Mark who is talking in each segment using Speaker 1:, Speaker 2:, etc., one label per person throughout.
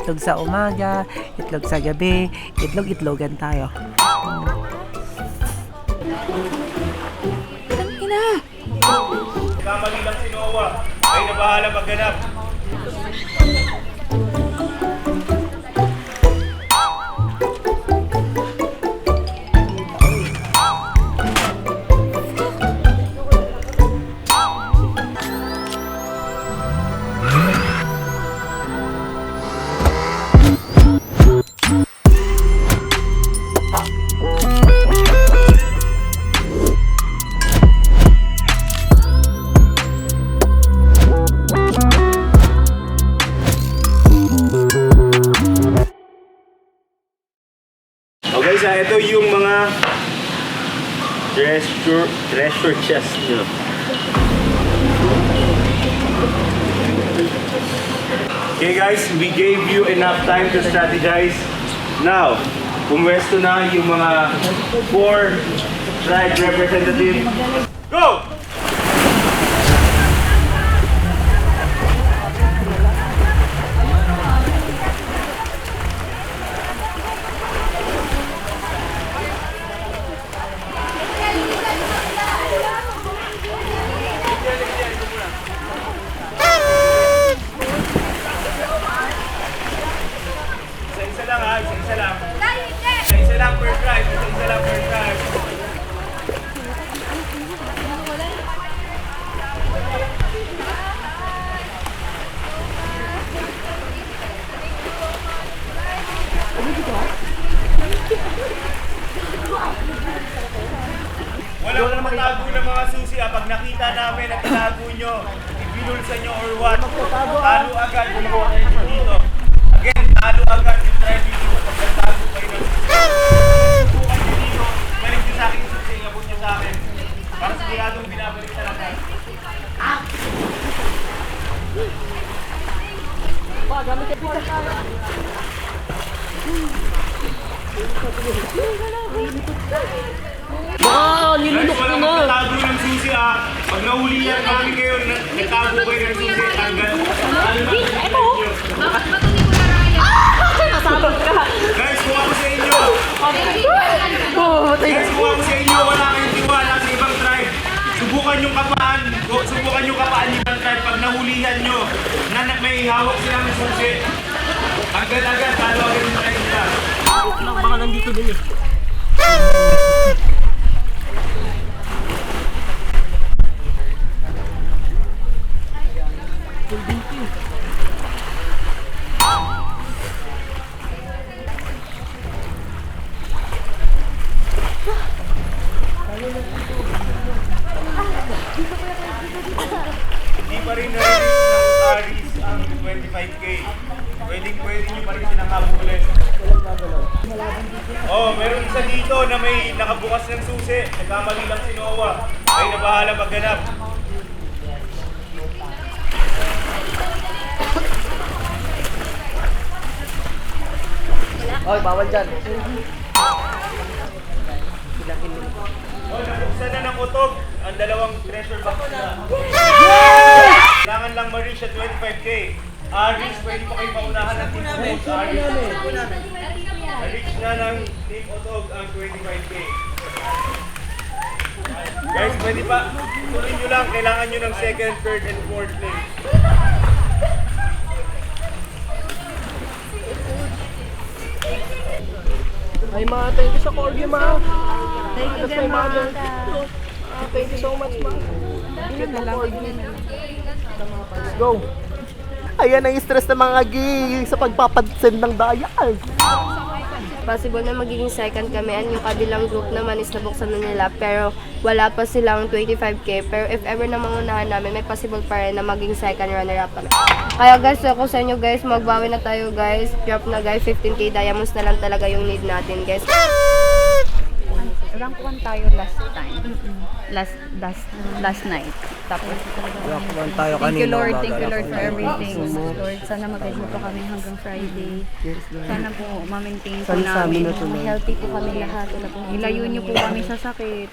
Speaker 1: Itlog sa umaga, itlog sa gabi, itlog-itlogan tayo.
Speaker 2: Kamali lang si Noah. Ay na bahala magganap. Okay, so ito yung mga treasure chest nyo. Okay guys, we gave you enough time to strategize. Now, pumwesto na yung mga 4 tribe representative. Go! Isa-isa lang ha, isa-isa lang. Isa-isa lang per tribe, isa-isa lang per tribe. Walang matago ng mga susi pag nakita namin at tinago nyo, ibinulsa nyo or what, talo agad yung mga tribe dito. Again, talo agad yung tribe dito pag nagtago kayo ng susi. Subukan nyo dito, balik nyo sa akin yung susi, abot nyo sa akin. Para siguradong binabalik talaga.
Speaker 3: Nilunok ko
Speaker 2: Walang
Speaker 3: na.
Speaker 2: magtatago ng susi pag nahulihan kami kayo, nagtago kayo ng susi, tanggal. Ito!
Speaker 3: Nasabot ka.
Speaker 2: Guys, kung ako sa inyo, wala kayong tiwala sa ibang tribe. Subukan yung kapaan ng ibang tribe. Pag nahulihan nyo, na may hawak silang susi, agad-agad, talo agad yung tribe nila.
Speaker 3: Baka nandito din eh.
Speaker 2: Hindi pa rin na-release ng Aris ang 25K. Pwede nyo pa rin silang habulin. Oh, meron isa dito na may nakabukas ng susi. Nagkamali lang si Noah. Ay na bahala magganap.
Speaker 3: Oy, bawal dyan.
Speaker 2: Oh, nabuksan na ng utog ang dalawang treasure box na. Kailangan lang ma-reach at 25K. Aris, pwede pa kayo paunahan ng team votes. Aris, na-reach na ng team utog ang 25K. Guys, pwede pa. Tuloy nyo lang. Kailangan nyo ng 2nd, 3rd, and 4th place.
Speaker 3: Ay, ma, thank you sa corgi, ma. Thank you, my mother. Thank you so much, ma. Cute na corgi. Let's go.
Speaker 1: Ayan ang stress ng mga gay sa pagpapadsend ng dial.
Speaker 4: Possible na magiging second kami and yung kabilang group naman is nabuksan na nila pero wala pa silang 25K pero if ever na mangunahan namin may possible pa rin na maging second runner up kami. Kaya guys, ako sa inyo guys, magbawi na tayo guys. Drop na guys, 15K diamonds na lang talaga yung need natin guys.
Speaker 5: rank 1 tayo last time. Last night. Tapos,
Speaker 3: tayo
Speaker 5: thank you Lord for everything. Lord, sana mag-go pa kami hanggang Friday. Sana po ma-maintain po namin. Healthy po kami lahat. Ilayo niyo po kami sa sakit.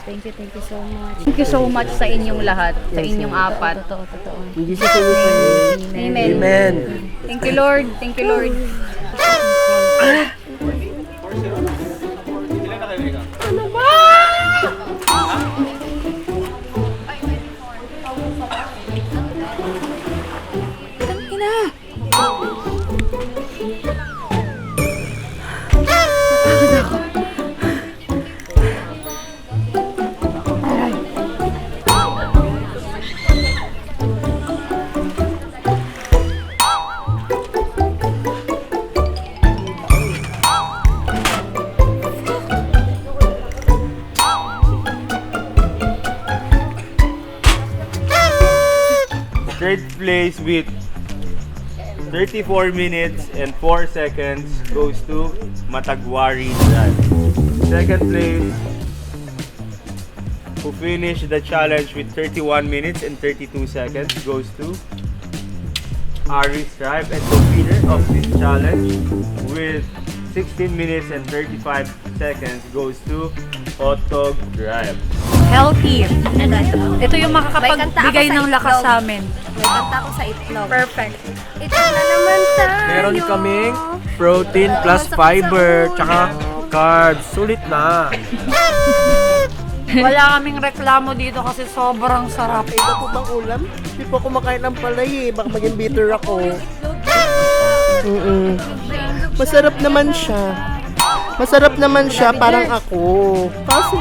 Speaker 5: Thank you so much. Thank you so much sa inyong lahat, sa inyong apat. Totoo.
Speaker 3: Hindi siya sumusunod.
Speaker 5: Amen.
Speaker 3: Amen.
Speaker 5: Thank you Lord.
Speaker 2: Third place with 34 minutes and 4 seconds goes to Matagwari Drive. Second place, who finished the challenge with 31 minutes and 32 seconds, goes to Aris Drive. And the winner of this challenge with 16 minutes and 35 seconds goes to Otog Drive.
Speaker 5: Healthy. Ito yung makakapagbigay ng lakas sa amin.
Speaker 4: May kanta ko sa itlog.
Speaker 5: Perfect.
Speaker 4: Ito na naman tayo.
Speaker 3: Meron kaming protein plus fiber, tsaka carbs. Sulit na.
Speaker 5: Wala kaming reklamo dito kasi sobrang sarap.
Speaker 1: Iba po bang ulam? Hindi po ako kumakain ng palay eh. Baka maging bitter ako. Masarap naman siya. Parang ako. Kasi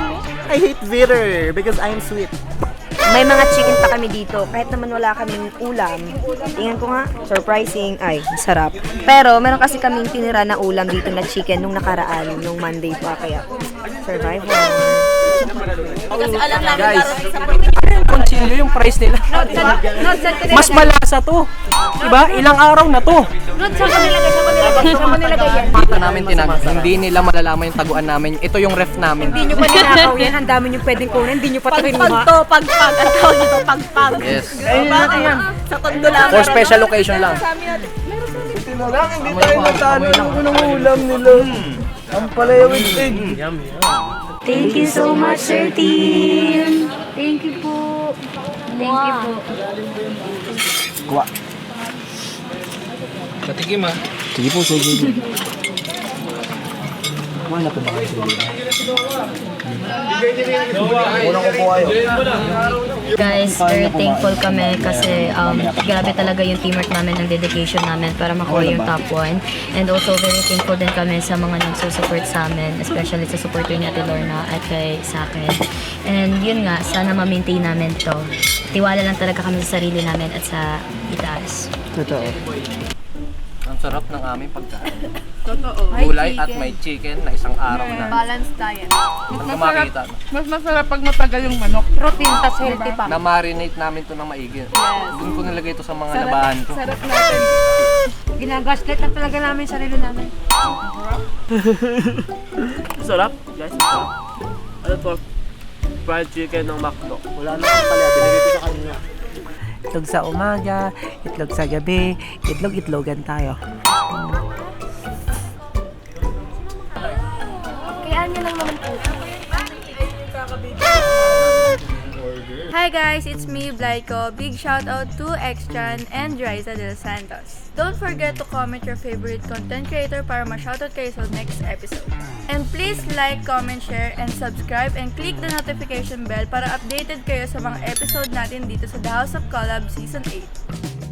Speaker 1: I hate bitter because I'm sweet.
Speaker 6: May mga chicken pa kami dito. Kahit naman wala kaming ulam. Tingnan ko nga, surprising. Ay, sarap. Pero meron kasi kaming tinira na ulam dito na chicken nung nakaraan, nung Monday pa. Kaya, survival.
Speaker 4: Kasi alam namin
Speaker 3: Guys,
Speaker 4: sa
Speaker 3: kung sino yung price nila. Mas malasa to. Diba? Ilang araw na to.
Speaker 6: Saan ko nilagay yan?
Speaker 3: Ito namin hindi nila malalaman yung taguan namin. Ito yung ref namin.
Speaker 6: Hindi nyo pa ninakaw yan. Ang dami nyo pwedeng kunin. Hindi nyo pa ito kinuha.
Speaker 4: Pagpag. Ang tawag nito, pagpag.
Speaker 3: Yes.
Speaker 4: Sa tondo lang.
Speaker 3: For special occasion lang.
Speaker 1: Hindi tayo natalo ng unang ulam nila. Ang palay with egg.
Speaker 5: Thank you so much, Sir Team. Thank you po.
Speaker 3: Kuha. Patikim ah. Sige po, sige. Mana po ba kayo?
Speaker 5: Guys, very thankful kami kasi grabe talaga yung teamwork namin, ng dedication namin para makuha yung top 1. And also very thankful din kami sa mga nagsusupport sa amin, especially sa supporter ni Ate Lorna at kay sa akin. And yun nga, sana ma-maintain namin to. Tiwala lang talaga kami sa sarili namin at sa itaas.
Speaker 1: Totoo.
Speaker 3: Ang sarap ng aming pagkain. Totoo. Gulay at may chicken na isang araw na.
Speaker 4: Balance diet.
Speaker 3: Ang makita.
Speaker 7: Mas masarap pag matagal yung manok.
Speaker 5: Protein tas healthy pa.
Speaker 3: Na-marinate namin ito ng maigi. Doon ko nilagay ito sa mga labahan ko.
Speaker 7: Sarap natin.
Speaker 6: Ginagaslit na talaga namin sarili namin.
Speaker 3: Sarap, guys. Sarap. Ano to? Fried chicken ng McDo.
Speaker 1: Wala na akong palay. Binigay ko sa kanya.
Speaker 8: Itlog sa umaga, itlog sa gabi, itlogan tayo.
Speaker 4: Kaya nyo lang naman po.
Speaker 9: Hi guys, it's me, Blyco. Big shout out to Extran and Raisa Del Santos. Don't forget to comment your favorite content creator para ma-shoutout kayo sa next episode. And please like, comment, share, and subscribe and click the notification bell para updated kayo sa mga episode natin dito sa The House of Collab Season 8.